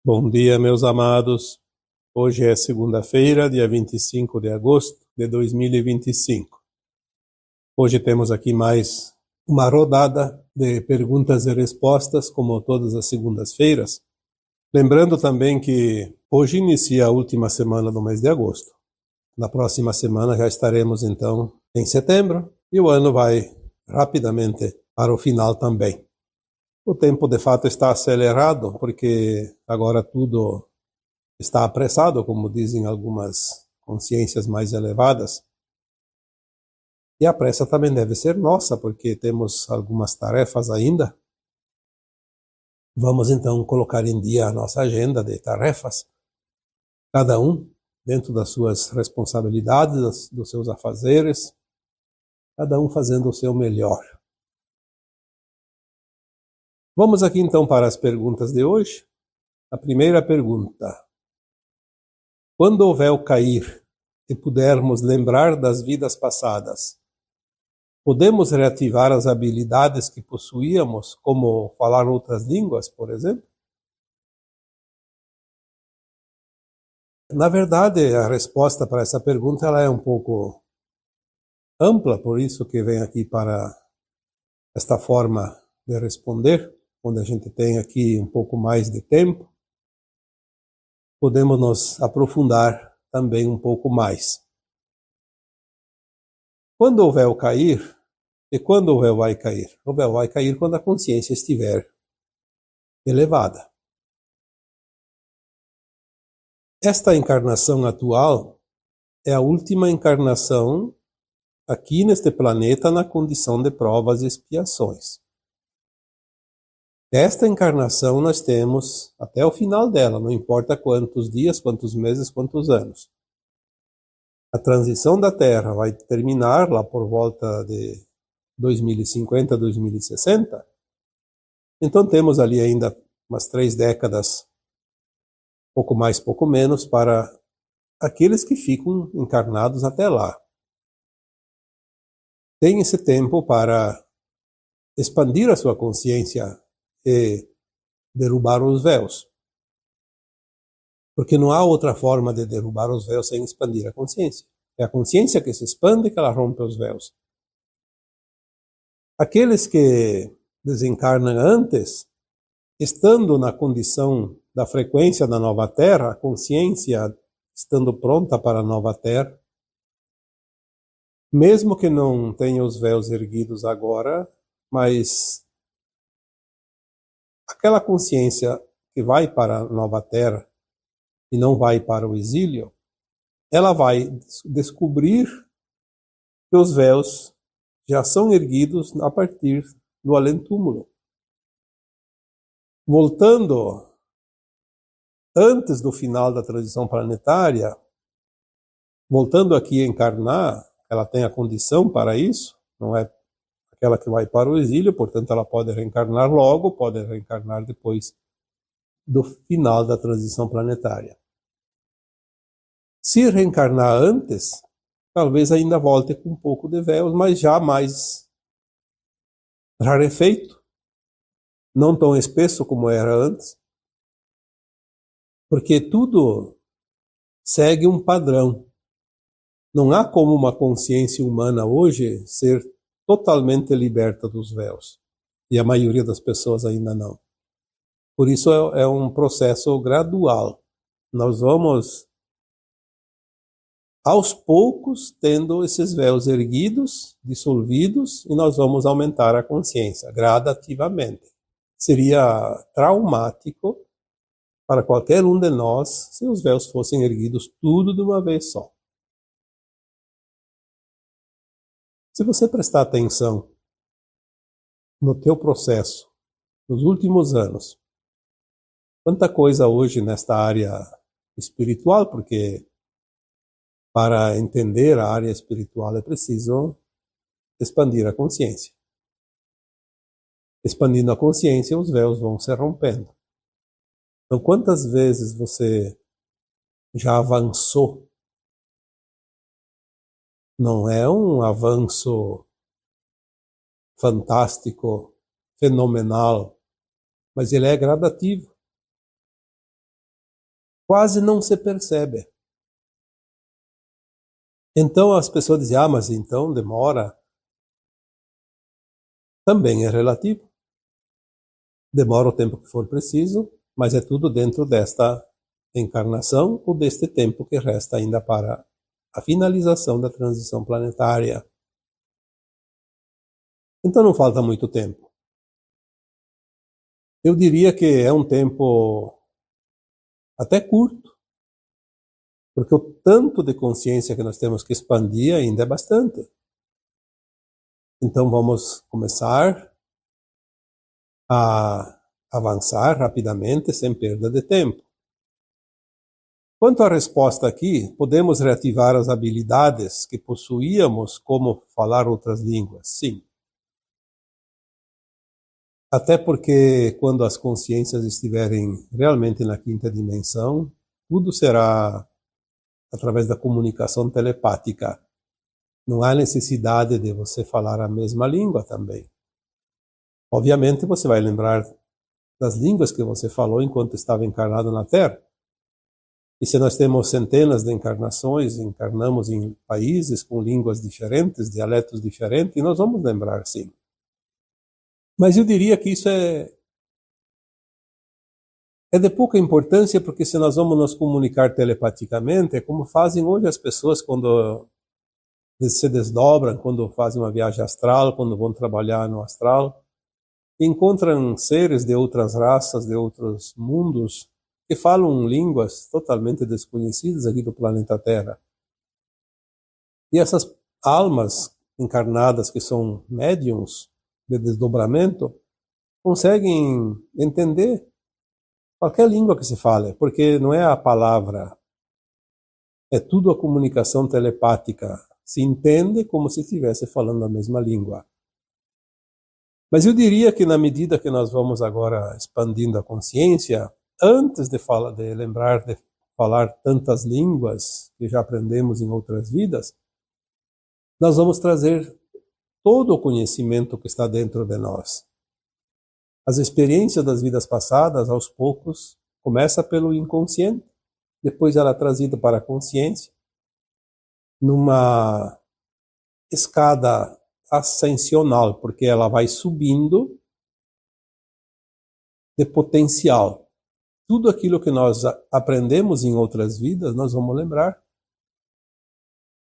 Bom dia, meus amados. Hoje é segunda-feira, dia 25 de agosto de 2025. Hoje temos aqui mais uma rodada de perguntas e respostas, como todas as segundas-feiras. Lembrando também que hoje inicia a última semana do mês de agosto. Na próxima semana já estaremos, então, em setembro, e o ano vai rapidamente para o final também. O tempo, de fato, está acelerado, porque agora tudo está apressado, como dizem algumas consciências mais elevadas. E a pressa também deve ser nossa, porque temos algumas tarefas ainda. Vamos então colocar em dia a nossa agenda de tarefas, cada um dentro das suas responsabilidades, dos seus afazeres, cada um fazendo o seu melhor. Vamos aqui então para as perguntas de hoje. A primeira pergunta: quando o véu cair e pudermos lembrar das vidas passadas, podemos reativar as habilidades que possuíamos, como falar outras línguas, por exemplo? Na verdade, a resposta para essa pergunta ela é um pouco ampla, por isso que vem aqui para esta forma de responder, onde a gente tem aqui um pouco mais de tempo. Podemos nos aprofundar também um pouco mais. Quando o véu cair, e quando o véu vai cair? O véu vai cair quando a consciência estiver elevada. Esta encarnação atual é a última encarnação aqui neste planeta na condição de provas e expiações. Esta encarnação nós temos até o final dela, não importa quantos dias, quantos meses, quantos anos. A transição da Terra vai terminar lá por volta de 2050, 2060. Então temos ali ainda umas 3 décadas, pouco mais, pouco menos, para aqueles que ficam encarnados até lá. Tem esse tempo para expandir a sua consciência e derrubar os véus. Porque não há outra forma de derrubar os véus sem expandir a consciência. É a consciência que se expande que ela rompe os véus. Aqueles que desencarnam antes, estando na condição da frequência da nova Terra, a consciência estando pronta para a nova Terra, mesmo que não tenha os véus erguidos agora, mas aquela consciência que vai para a nova Terra e não vai para o exílio, ela vai descobrir que os véus já são erguidos a partir do além-túmulo. Voltando antes do final da transição planetária, voltando aqui a encarnar, ela tem a condição para isso, não é aquela que vai para o exílio, portanto ela pode reencarnar logo, pode reencarnar depois do final da transição planetária. Se reencarnar antes, talvez ainda volte com um pouco de véus, mas já mais rarefeito, não tão espesso como era antes, porque tudo segue um padrão. Não há como uma consciência humana hoje ser totalmente liberta dos véus, e a maioria das pessoas ainda não. Por isso é um processo gradual. Nós vamos aos poucos tendo esses véus erguidos, dissolvidos, e nós vamos aumentar a consciência gradativamente. Seria traumático para qualquer um de nós se os véus fossem erguidos tudo de uma vez só. Se você prestar atenção no teu processo, nos últimos anos, quanta coisa hoje nesta área espiritual, porque para entender a área espiritual é preciso expandir a consciência. Expandindo a consciência, os véus vão se rompendo. Então, quantas vezes você já avançou? Não é um avanço fantástico, fenomenal, mas ele é gradativo. quase não se percebe. Então as pessoas dizem, mas então demora. Também é relativo. Demora o tempo que for preciso, mas é tudo dentro desta encarnação ou deste tempo que resta ainda para a finalização da transição planetária. Então não falta muito tempo. Eu diria que é um tempo até curto, porque o tanto de consciência que nós temos que expandir ainda é bastante. Então vamos começar a avançar rapidamente, sem perda de tempo. Quanto à resposta aqui, podemos reativar as habilidades que possuíamos, como falar outras línguas? Sim. Até porque quando as consciências estiverem realmente na quinta dimensão, tudo será através da comunicação telepática. Não há necessidade de você falar a mesma língua também. Obviamente você vai lembrar das línguas que você falou enquanto estava encarnado na Terra. E se nós temos centenas de encarnações, encarnamos em países com línguas diferentes, dialetos diferentes, nós vamos lembrar sim. Mas eu diria que isso é de pouca importância, porque se nós vamos nos comunicar telepaticamente, é como fazem hoje as pessoas quando se desdobram, quando fazem uma viagem astral, quando vão trabalhar no astral, encontram seres de outras raças, de outros mundos, que falam línguas totalmente desconhecidas aqui do planeta Terra. E essas almas encarnadas, que são médiums de desdobramento, conseguem entender qualquer língua que se fale, porque não é a palavra, é tudo a comunicação telepática. Se entende como se estivesse falando a mesma língua. Mas eu diria que na medida que nós vamos agora expandindo a consciência, antes de lembrar de falar tantas línguas que já aprendemos em outras vidas, nós vamos trazer todo o conhecimento que está dentro de nós. As experiências das vidas passadas, aos poucos, começa pelo inconsciente, depois ela é trazida para a consciência, numa escada ascensional, porque ela vai subindo de potencial. Tudo aquilo que nós aprendemos em outras vidas, nós vamos lembrar.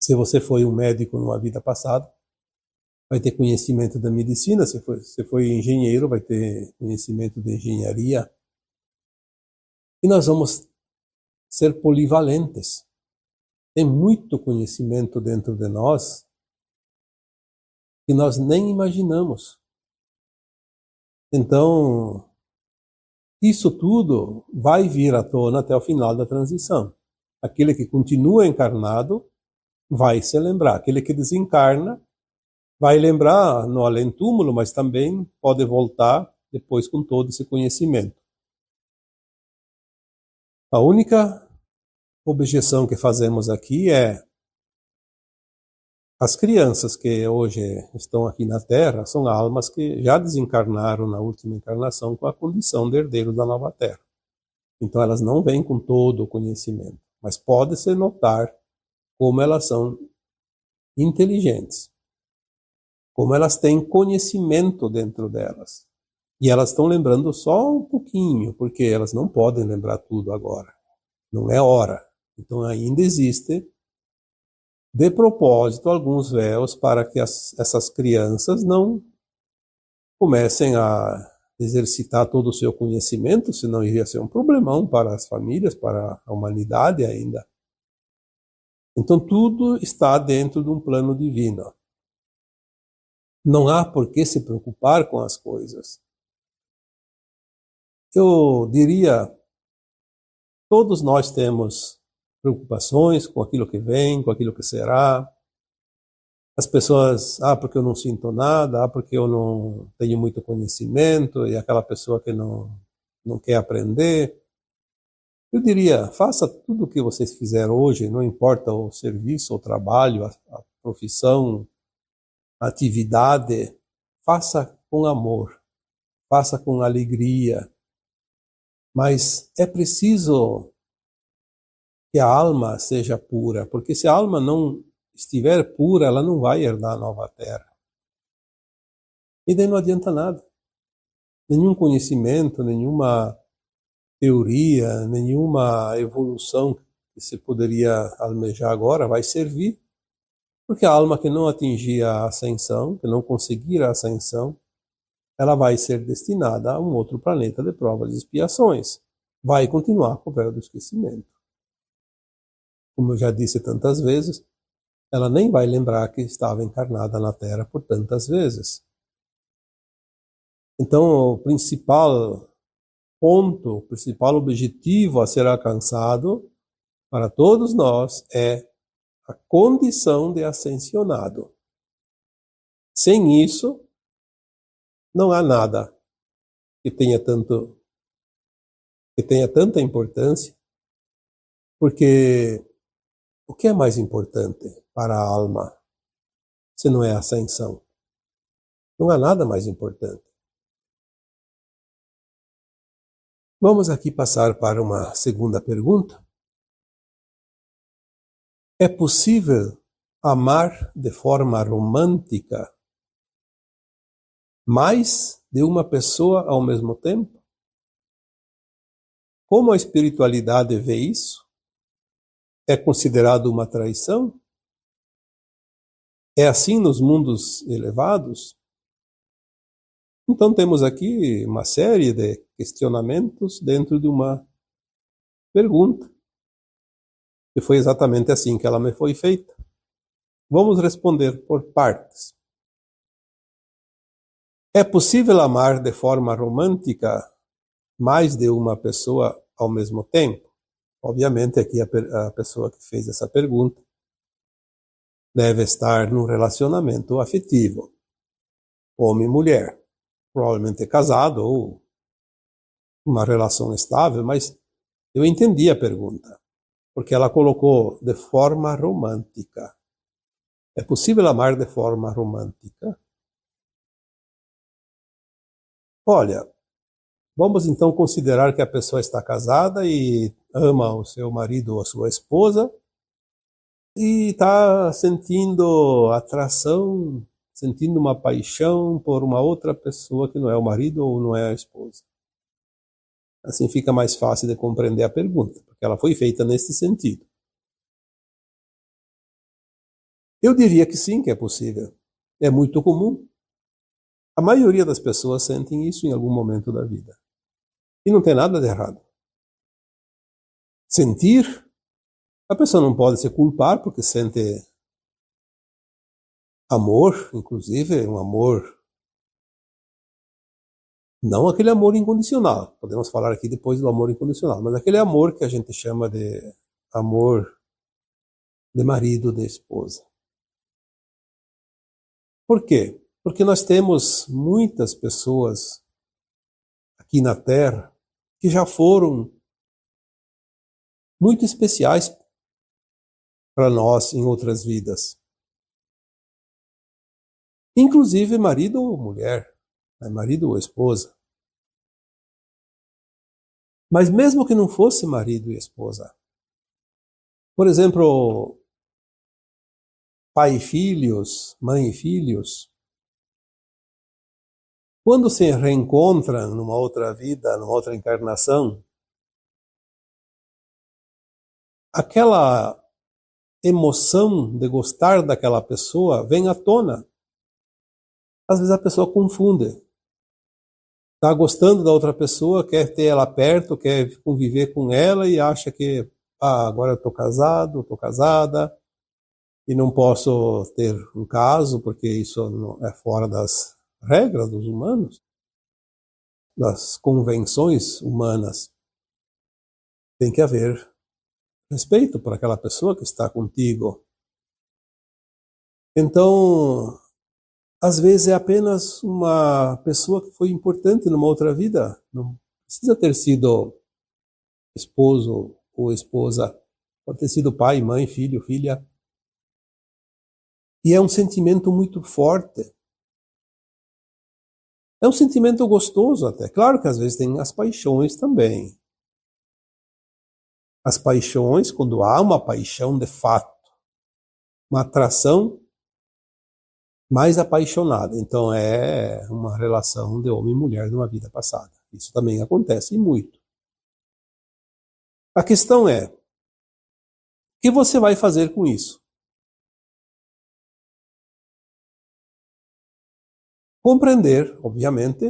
Se você foi um médico numa vida passada, vai ter conhecimento da medicina. Se foi engenheiro, vai ter conhecimento de engenharia. E nós vamos ser polivalentes. Tem muito conhecimento dentro de nós que nós nem imaginamos. Então, isso tudo vai vir à tona até o final da transição. Aquele que continua encarnado vai se lembrar. Aquele que desencarna vai lembrar no além-túmulo, mas também pode voltar depois com todo esse conhecimento. A única objeção que fazemos aqui é: as crianças que hoje estão aqui na Terra são almas que já desencarnaram na última encarnação com a condição de herdeiros da nova Terra. Então elas não vêm com todo o conhecimento, mas pode-se notar como elas são inteligentes, como elas têm conhecimento dentro delas. E elas estão lembrando só um pouquinho, porque elas não podem lembrar tudo agora. Não é hora. Então ainda existe, de propósito, alguns véus para que essas crianças não comecem a exercitar todo o seu conhecimento, senão iria ser um problemão para as famílias, para a humanidade ainda. Então tudo está dentro de um plano divino. Não há por que se preocupar com as coisas. Eu diria, todos nós temos preocupações com aquilo que vem, com aquilo que será. As pessoas, porque eu não sinto nada, porque eu não tenho muito conhecimento, e aquela pessoa que não quer aprender. Eu diria, faça tudo o que vocês fizeram hoje, não importa o serviço, o trabalho, a profissão, a atividade, faça com amor, faça com alegria. Mas é preciso que a alma seja pura, porque se a alma não estiver pura, ela não vai herdar a nova terra. E daí não adianta nada. Nenhum conhecimento, nenhuma teoria, nenhuma evolução que se poderia almejar agora vai servir, porque a alma que não atingir a ascensão, que não conseguir a ascensão, ela vai ser destinada a um outro planeta de provas e expiações. Vai continuar com o véu do esquecimento. Como eu já disse tantas vezes, ela nem vai lembrar que estava encarnada na Terra por tantas vezes. Então, o principal ponto, o principal objetivo a ser alcançado para todos nós é a condição de ascensionado. Sem isso, não há nada que tenha tanta importância, porque o que é mais importante para a alma se não é a ascensão? Não há nada mais importante. Vamos aqui passar para uma segunda pergunta. É possível amar de forma romântica mais de uma pessoa ao mesmo tempo? Como a espiritualidade vê isso? É considerado uma traição? É assim nos mundos elevados? Então temos aqui uma série de questionamentos dentro de uma pergunta. E foi exatamente assim que ela me foi feita. Vamos responder por partes. É possível amar de forma romântica mais de uma pessoa ao mesmo tempo? Obviamente aqui a pessoa que fez essa pergunta deve estar num relacionamento afetivo, homem e mulher, provavelmente casado ou uma relação estável, mas eu entendi a pergunta, porque ela colocou de forma romântica. É possível amar de forma romântica? Olha, vamos então considerar que a pessoa está casada e ama o seu marido ou a sua esposa e está sentindo atração, sentindo uma paixão por uma outra pessoa que não é o marido ou não é a esposa. Assim fica mais fácil de compreender a pergunta, porque ela foi feita nesse sentido. Eu diria que sim, que é possível. É muito comum. A maioria das pessoas sentem isso em algum momento da vida. E não tem nada de errado. Sentir, a pessoa não pode se culpar porque sente amor, inclusive um amor, não aquele amor incondicional, podemos falar aqui depois do amor incondicional, mas aquele amor que a gente chama de amor de marido, de esposa. Por quê? Porque nós temos muitas pessoas aqui na Terra que já foram muito especiais para nós em outras vidas. Inclusive marido ou mulher, marido ou esposa. Mas mesmo que não fosse marido e esposa, por exemplo, pai e filhos, mãe e filhos, quando se reencontram numa outra vida, numa outra encarnação, aquela emoção de gostar daquela pessoa vem à tona. Às vezes a pessoa confunde. Está gostando da outra pessoa, quer ter ela perto, quer conviver com ela e acha que agora eu estou casado, estou casada e não posso ter um caso porque isso não é fora das regras dos humanos, das convenções humanas. Tem que haver respeito por aquela pessoa que está contigo. Então, às vezes é apenas uma pessoa que foi importante numa outra vida. Não precisa ter sido esposo ou esposa. Pode ter sido pai, mãe, filho, filha. E é um sentimento muito forte. É um sentimento gostoso até. Claro que às vezes tem as paixões também. As paixões, quando há uma paixão de fato, uma atração mais apaixonada. Então é uma relação de homem e mulher numa vida passada. Isso também acontece muito. A questão é, o que você vai fazer com isso? Compreender, obviamente,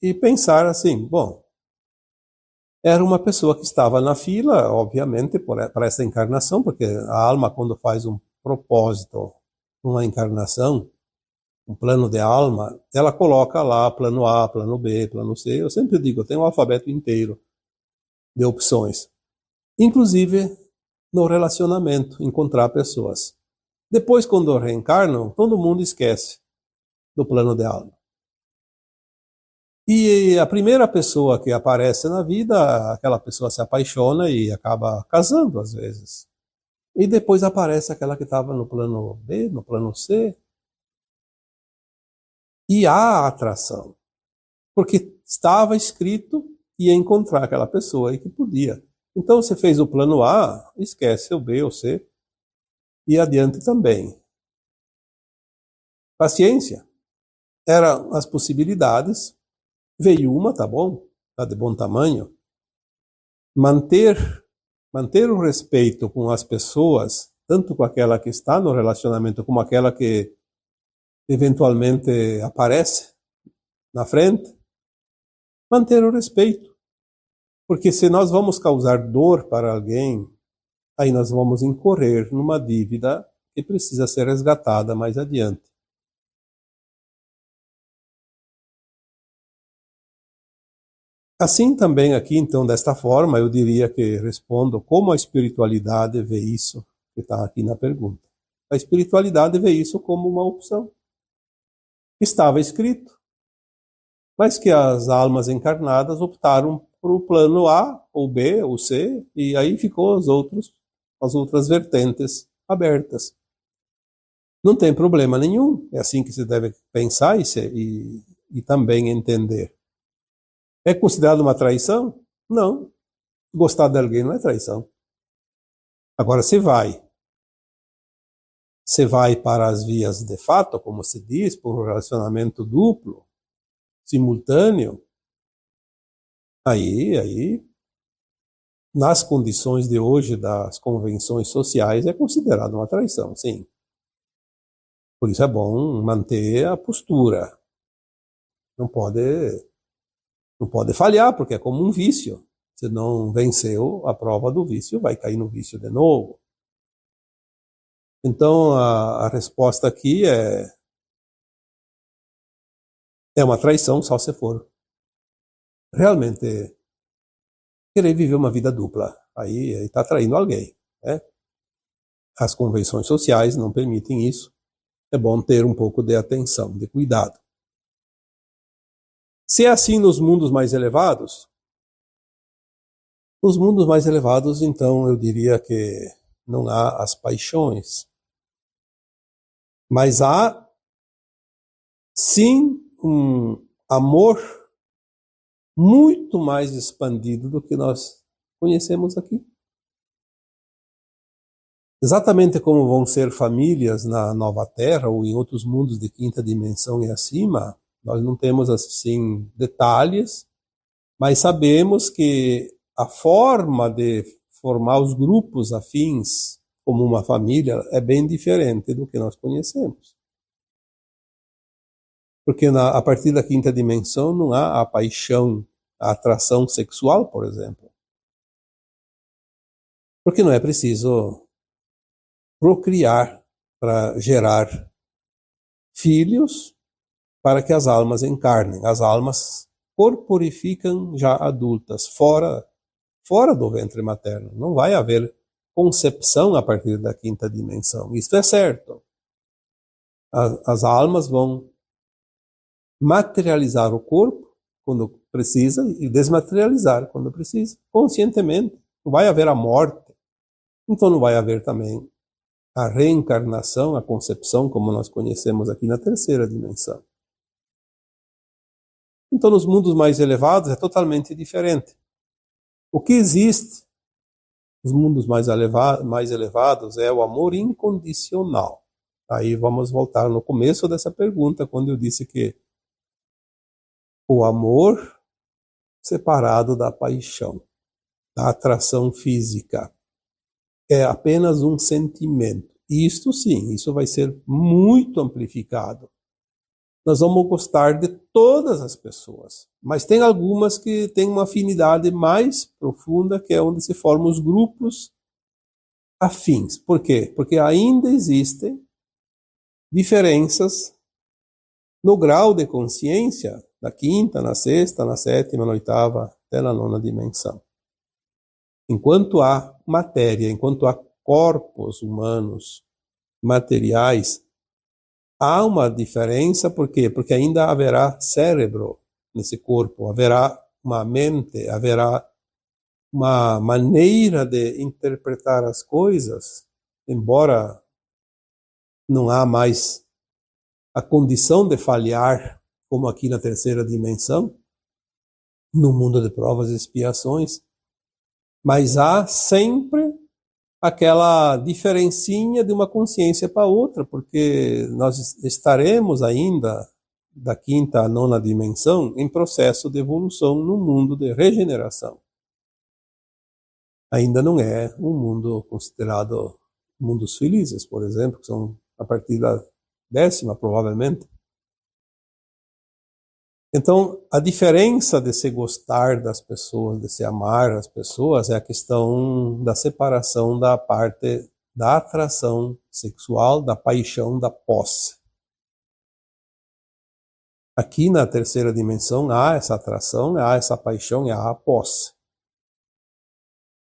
e pensar assim, bom, era uma pessoa que estava na fila, obviamente, para essa encarnação, porque a alma, quando faz um propósito, uma encarnação, um plano de alma, ela coloca lá plano A, plano B, plano C. Eu sempre digo, eu tenho um alfabeto inteiro de opções. Inclusive no relacionamento, encontrar pessoas. Depois, quando reencarnam, todo mundo esquece do plano de alma. E a primeira pessoa que aparece na vida, aquela pessoa se apaixona e acaba casando às vezes. E depois aparece aquela que estava no plano B, no plano C. E há atração. Porque estava escrito que ia encontrar aquela pessoa e que podia. Então você fez o plano A, esquece o B ou C. E adiante também. Paciência. Eram as possibilidades. Veio uma, tá bom? Tá de bom tamanho. Manter o respeito com as pessoas, tanto com aquela que está no relacionamento como aquela que eventualmente aparece na frente. Manter o respeito. Porque se nós vamos causar dor para alguém, aí nós vamos incorrer numa dívida que precisa ser resgatada mais adiante. Assim também aqui, então, desta forma, eu diria que respondo como a espiritualidade vê isso, que está aqui na pergunta. A espiritualidade vê isso como uma opção. Estava escrito, mas que as almas encarnadas optaram por o plano A, ou B, ou C, e aí ficou as outras vertentes abertas. Não tem problema nenhum, é assim que se deve pensar e também entender. É considerado uma traição? Não. Gostar de alguém não é traição. Agora, você vai para as vias de fato, como se diz, por um relacionamento duplo, simultâneo, aí, nas condições de hoje das convenções sociais, é considerado uma traição, sim. Por isso é bom manter a postura. Não pode falhar, porque é como um vício. Se não venceu a prova do vício, vai cair no vício de novo. Então, a resposta aqui é uma traição só se for realmente querer viver uma vida dupla. Aí está traindo alguém, né? As convenções sociais não permitem isso. É bom ter um pouco de atenção, de cuidado. Se é assim nos mundos mais elevados, então, eu diria que não há as paixões. Mas há, sim, um amor muito mais expandido do que nós conhecemos aqui. Exatamente como vão ser famílias na Nova Terra ou em outros mundos de quinta dimensão e acima, nós não temos assim detalhes, mas sabemos que a forma de formar os grupos afins como uma família é bem diferente do que nós conhecemos. Porque a partir da quinta dimensão não há a paixão, a atração sexual, por exemplo. Porque não é preciso procriar para gerar filhos para que as almas encarnem. As almas corporificam já adultas, fora do ventre materno. Não vai haver concepção a partir da quinta dimensão. Isto é certo. As almas vão materializar o corpo quando precisa e desmaterializar quando precisa, conscientemente. Não vai haver a morte. Então não vai haver também a reencarnação, a concepção, como nós conhecemos aqui na terceira dimensão. Então, nos mundos mais elevados é totalmente diferente. O que existe os mundos mais elevados é o amor incondicional. Aí vamos voltar no começo dessa pergunta, quando eu disse que o amor separado da paixão, da atração física, é apenas um sentimento. Isto sim, isso vai ser muito amplificado. Nós vamos gostar de todas as pessoas, mas tem algumas que têm uma afinidade mais profunda, que é onde se formam os grupos afins. Por quê? Porque ainda existem diferenças no grau de consciência na quinta, na sexta, na sétima, na oitava, até na nona dimensão. Enquanto há matéria, enquanto há corpos humanos materiais, há uma diferença. Por quê? Porque ainda haverá cérebro nesse corpo, haverá uma mente, haverá uma maneira de interpretar as coisas, embora não há mais a condição de falhar, como aqui na terceira dimensão, no mundo de provas e expiações, mas há sempre aquela diferencinha de uma consciência para outra, porque nós estaremos ainda, da quinta à nona dimensão, em processo de evolução no mundo de regeneração. Ainda não é um mundo considerado mundos felizes, por exemplo, que são a partir da décima, provavelmente. Então, a diferença de se gostar das pessoas, de se amar as pessoas, é a questão da separação da parte da atração sexual, da paixão, da posse. Aqui na terceira dimensão há essa atração, há essa paixão e há a posse.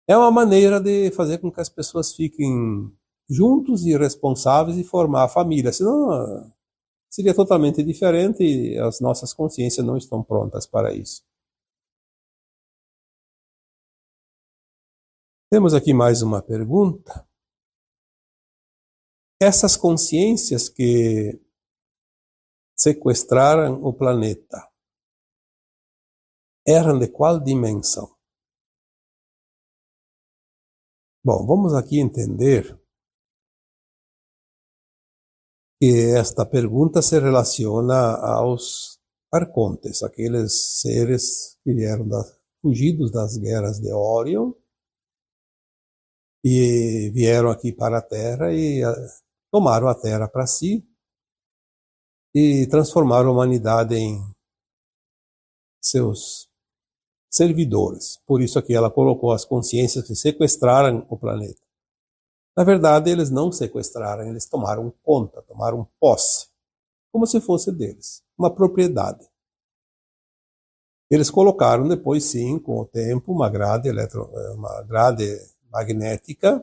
É uma maneira de fazer com que as pessoas fiquem juntos e responsáveis e formar a família. Senão seria totalmente diferente e as nossas consciências não estão prontas para isso. Temos aqui mais uma pergunta. Essas consciências que sequestraram o planeta eram de qual dimensão? Bom, vamos aqui entender que esta pergunta se relaciona aos arcontes, aqueles seres que vieram fugidos das guerras de Orion e vieram aqui para a Terra e tomaram a Terra para si e transformaram a humanidade em seus servidores. Por isso aqui ela colocou as consciências que sequestraram o planeta. Na verdade, eles não sequestraram, eles tomaram conta, tomaram posse, como se fosse deles, uma propriedade. Eles colocaram depois, sim, com o tempo, uma grade magnética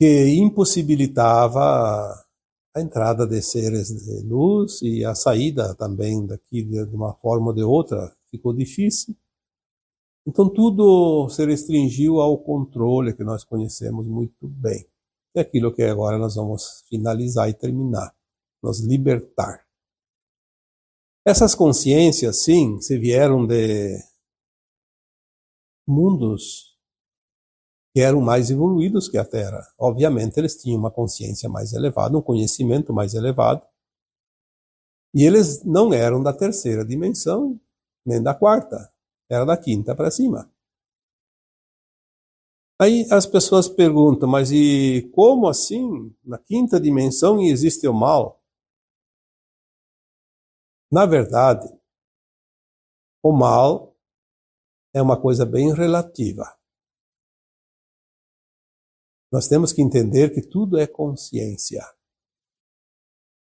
que impossibilitava a entrada de seres de luz e a saída também daqui de uma forma ou de outra ficou difícil. Então tudo se restringiu ao controle que nós conhecemos muito bem. É aquilo que agora nós vamos finalizar e terminar, nos libertar. Essas consciências, sim, se vieram de mundos que eram mais evoluídos que a Terra. Obviamente eles tinham uma consciência mais elevada, um conhecimento mais elevado. E eles não eram da terceira dimensão, nem da quarta. Era da quinta para cima. Aí as pessoas perguntam, mas e como assim? Na quinta dimensão existe o mal? Na verdade, o mal é uma coisa bem relativa. Nós temos que entender que tudo é consciência.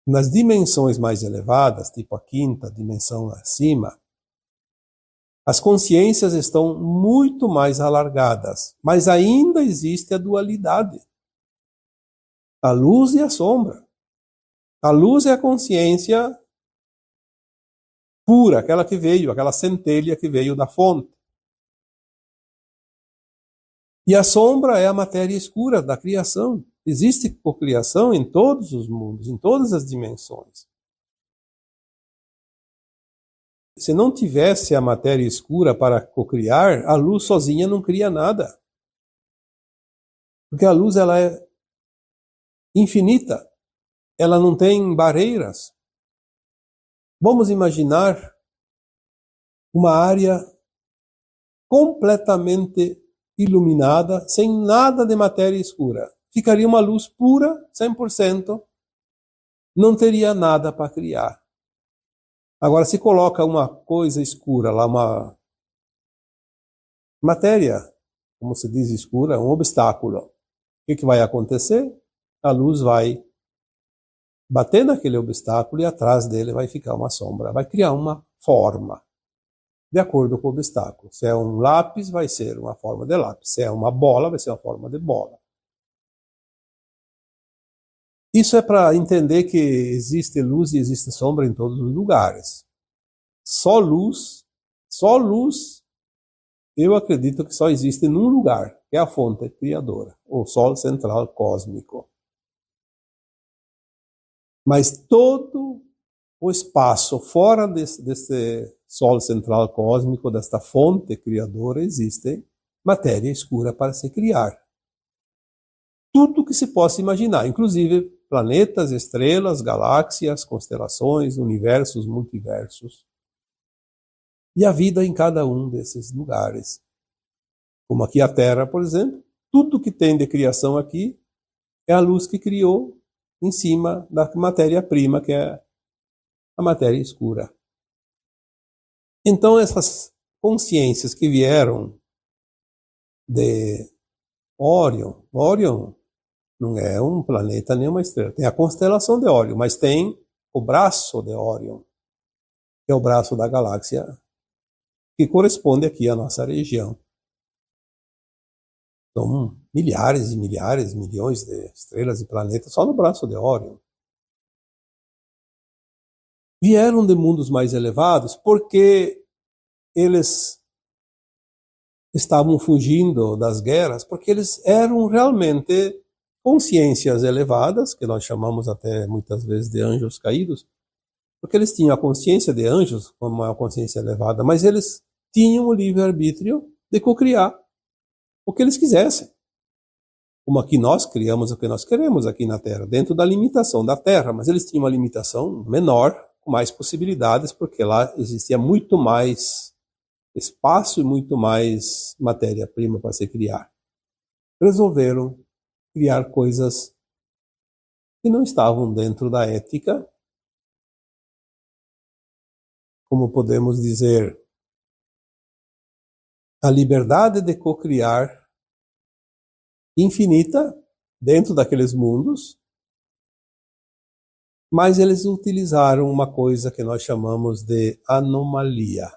Nas dimensões mais elevadas, tipo a quinta dimensão acima, as consciências estão muito mais alargadas, mas ainda existe a dualidade. A luz e a sombra. A luz é a consciência pura, aquela que veio, aquela centelha que veio da fonte. E a sombra é a matéria escura da criação. Existe cocriação em todos os mundos, em todas as dimensões. se não tivesse a matéria escura para cocriar, a luz sozinha não cria nada. Porque a luz ela é infinita, ela não tem barreiras. Vamos imaginar uma área completamente iluminada, sem nada de matéria escura. Ficaria uma luz pura, 100%, não teria nada para criar. Agora, se coloca uma coisa escura lá, uma matéria, como se diz escura, um obstáculo, o que vai acontecer? A luz vai bater naquele obstáculo e atrás dele vai ficar uma sombra, vai criar uma forma, de acordo com o obstáculo. Se é um lápis, vai ser uma forma de lápis. Se é uma bola, vai ser uma forma de bola. Isso é para entender que existe luz e existe sombra em todos os lugares. Só luz, eu acredito que só existe num lugar, que é a fonte criadora, o Sol central cósmico. Mas todo o espaço fora desse Sol central cósmico, desta fonte criadora, existe matéria escura para se criar. Tudo que se possa imaginar, inclusive planetas, estrelas, galáxias, constelações, universos, multiversos. E a vida em cada um desses lugares. Como aqui a Terra, por exemplo, tudo que tem de criação aqui é a luz que criou em cima da matéria-prima, que é a matéria escura. Então, essas consciências que vieram de Órion não é um planeta nem uma estrela. Tem a constelação de Órion, mas tem o braço de Órion, que é o braço da galáxia, que corresponde aqui à nossa região. São milhares e milhares, milhões de estrelas e planetas só no braço de Órion. Vieram de mundos mais elevados porque eles estavam fugindo das guerras, porque eles eram realmente consciências elevadas, que nós chamamos até muitas vezes de anjos caídos, porque eles tinham a consciência de anjos, como uma consciência elevada, mas eles tinham o livre-arbítrio de cocriar o que eles quisessem. Como aqui nós criamos o que nós queremos aqui na Terra, dentro da limitação da Terra, mas eles tinham uma limitação menor, com mais possibilidades, porque lá existia muito mais espaço e muito mais matéria-prima para se criar. Resolveram criar coisas que não estavam dentro da ética, como podemos dizer, a liberdade de cocriar infinita dentro daqueles mundos, mas eles utilizaram uma coisa que nós chamamos de anomalia,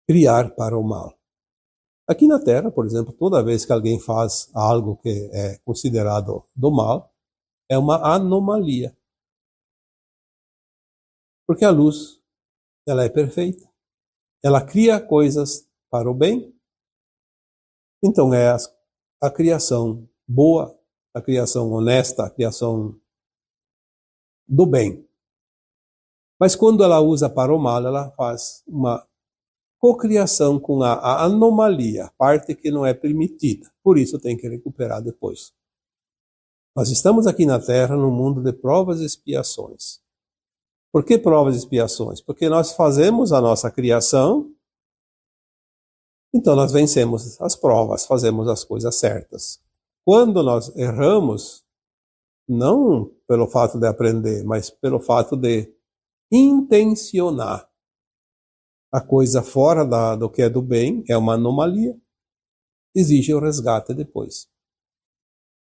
criar para o mal. Aqui na Terra, por exemplo, toda vez que alguém faz algo que é considerado do mal, é uma anomalia. Porque a luz, ela é perfeita. Ela cria coisas para o bem. Então é a criação boa, a criação honesta, a criação do bem. Mas quando ela usa para o mal, ela faz uma cocriação com a anomalia, parte que não é permitida. Por isso tem que recuperar depois. Nós estamos aqui na Terra num mundo de provas e expiações. Por que provas e expiações? Porque nós fazemos a nossa criação, então nós vencemos as provas, fazemos as coisas certas. Quando nós erramos, não pelo fato de aprender, mas pelo fato de intencionar a coisa fora do que é do bem, é uma anomalia, exige o resgate depois.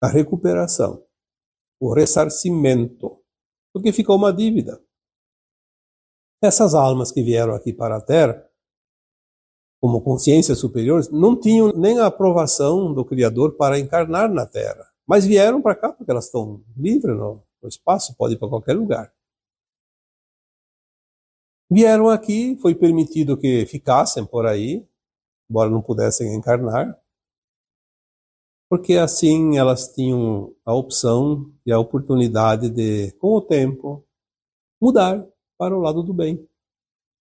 A recuperação, o ressarcimento, porque ficou uma dívida. Essas almas que vieram aqui para a Terra, como consciências superiores, não tinham nem a aprovação do Criador para encarnar na Terra. Mas vieram para cá porque elas estão livres no espaço, podem ir para qualquer lugar. Vieram aqui, foi permitido que ficassem por aí, embora não pudessem encarnar, porque assim elas tinham a opção e a oportunidade de, com o tempo, mudar para o lado do bem.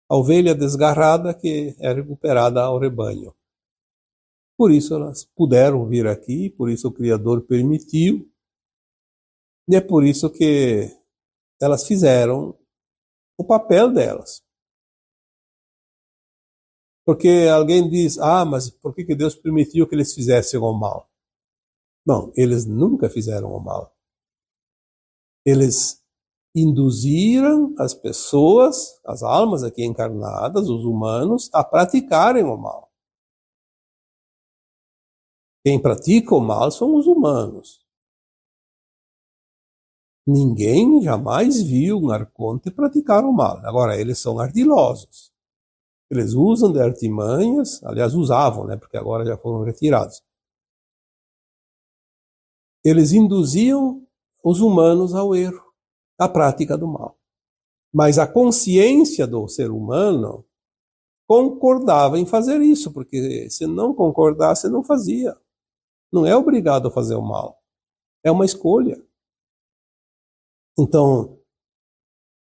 a ovelha desgarrada que é recuperada ao rebanho. Por isso elas puderam vir aqui, por isso o Criador permitiu, e é por isso que elas fizeram o papel delas. Porque alguém diz, mas por que Deus permitiu que eles fizessem o mal? Não, eles nunca fizeram o mal. Eles induziram as pessoas, as almas aqui encarnadas, os humanos, a praticarem o mal. Quem pratica o mal são os humanos. Ninguém jamais viu um arconte praticar o mal. Agora, eles são ardilosos. Eles usam de artimanhas, aliás, usavam, né, porque agora já foram retirados. Eles induziam os humanos ao erro, à prática do mal. Mas a consciência do ser humano concordava em fazer isso, porque se não concordasse, não fazia. Não é obrigado a fazer o mal. É uma escolha. Então,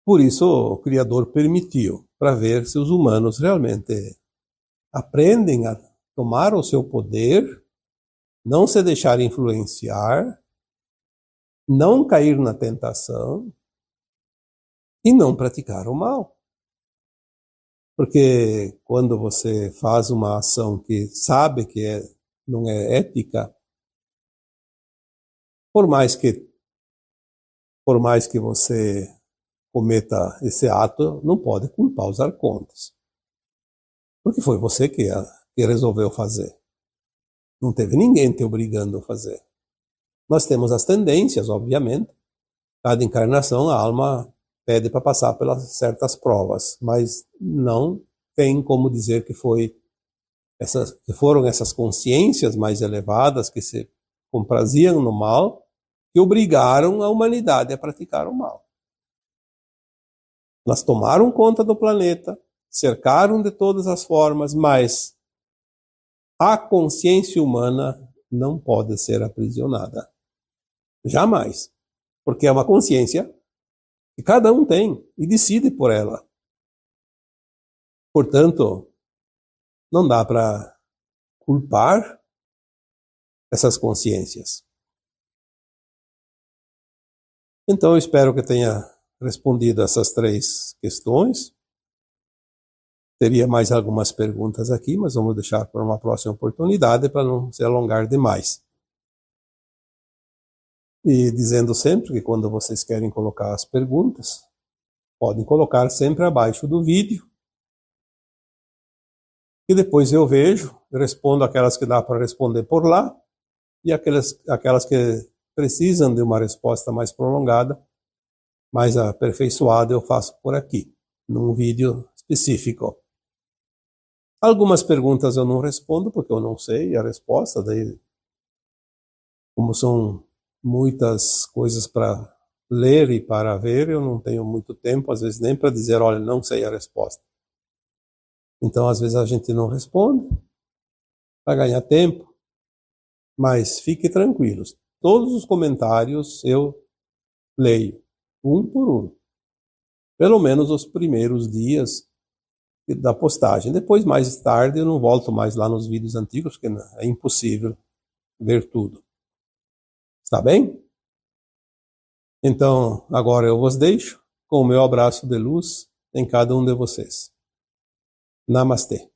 por isso o Criador permitiu, para ver se os humanos realmente aprendem a tomar o seu poder, não se deixar influenciar, não cair na tentação e não praticar o mal. Porque quando você faz uma ação que sabe que não é ética, por mais que você cometa esse ato, não pode culpar os arcontes. Porque foi você que resolveu fazer. Não teve ninguém te obrigando a fazer. Nós temos as tendências, obviamente. Cada encarnação, a alma pede para passar pelas certas provas, mas não tem como dizer que foram essas consciências mais elevadas que se compraziam no mal que obrigaram a humanidade a praticar o mal. Elas tomaram conta do planeta, cercaram de todas as formas, mas a consciência humana não pode ser aprisionada. Jamais. Porque é uma consciência que cada um tem e decide por ela. Portanto, não dá para culpar essas consciências. Então, eu espero que tenha respondido essas 3 questões. Teria mais algumas perguntas aqui, mas vamos deixar para uma próxima oportunidade para não se alongar demais. E dizendo sempre que quando vocês querem colocar as perguntas, podem colocar sempre abaixo do vídeo. E depois eu vejo, respondo aquelas que dá para responder por lá e aquelas que precisam de uma resposta mais prolongada, mais aperfeiçoada, eu faço por aqui, num vídeo específico. Algumas perguntas eu não respondo porque eu não sei a resposta, daí, como são muitas coisas para ler e para ver, eu não tenho muito tempo, às vezes nem para dizer, olha, não sei a resposta. Então, às vezes a gente não responde para ganhar tempo, mas fiquem tranquilos. Todos os comentários eu leio, um por um. Pelo menos os primeiros dias da postagem. Depois, mais tarde, eu não volto mais lá nos vídeos antigos, porque é impossível ver tudo. Está bem? Então, agora eu vos deixo com o meu abraço de luz em cada um de vocês. Namastê.